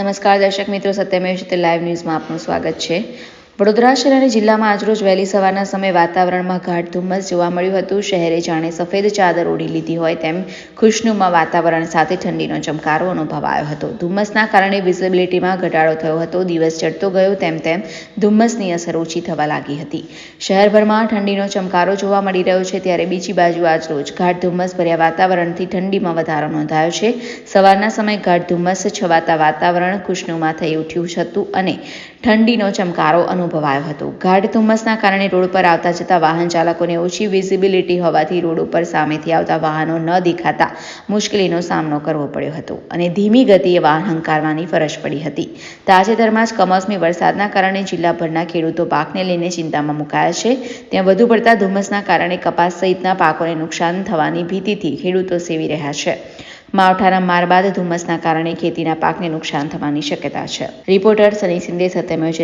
નમસ્કાર દર્શક મિત્રો, સત્યમેવ જયતે લાઈવ ન્યૂઝમાં આપનું સ્વાગત છે। વડોદરા શહેર અને જિલ્લામાં આજરોજ વહેલી સવારના સમયે વાતાવરણમાં ગાઢ ધુમ્મસ જોવા મળ્યું હતું। શહેરે જાણે સફેદ ચાદર ઓઢી લીધી હોય તેમ ખુશનુમા વાતાવરણ સાથે ઠંડીનો ચમકારો અનુભવાયો હતો। ધુમ્મસના કારણે વિઝિબિલિટીમાં ઘટાડો થયો હતો। દિવસ ચડતો ગયો તેમ તેમ ધુમ્મસની અસર ઓછી થવા લાગી હતી। શહેરભરમાં ઠંડીનો ચમકારો જોવા મળી રહ્યો છે, ત્યારે બીજી બાજુ આજરોજ ગાઢ ધુમ્મસ ભર્યા વાતાવરણથી ઠંડીમાં વધારો નોંધાયો છે। સવારના સમયે ગાઢ ધુમ્મસ છવાતા વાતાવરણ ખુશનુમા થઈ ઉઠ્યું હતું અને ઠંડીનો ચમકારો અનુભવાયો હતો। ગાઢ ધુમ્મસના કારણે રોડ પર આવતા જતા વાહન ચાલકોને ઓછી વિઝિબિલિટી હોવાથી રોડ ઉપર સામેથી આવતા વાહનો ન દેખાતા મુશ્કેલીનો સામનો કરવો પડ્યો હતો અને ધીમી ગતિએ વાહન હંકારવાની ફરજ પડી હતી। તાજેતરમાં જ કમોસમી વરસાદના કારણે જિલ્લાભરના ખેડૂતો પાકને લઈને ચિંતામાં મુકાયા છે। ત્યાં વધુ પડતા ધુમ્મસના કારણે કપાસ સહિતના પાકોને નુકસાન થવાની ભીતિથી ખેડૂતો સેવી રહ્યા છે। માવઠાના માર બાદ ધુમ્મસના કારણે ખેતીના પાકને નુકસાન થવાની શક્યતા છે। રિપોર્ટર સની સિંધે, સત્યમેવ જયતે।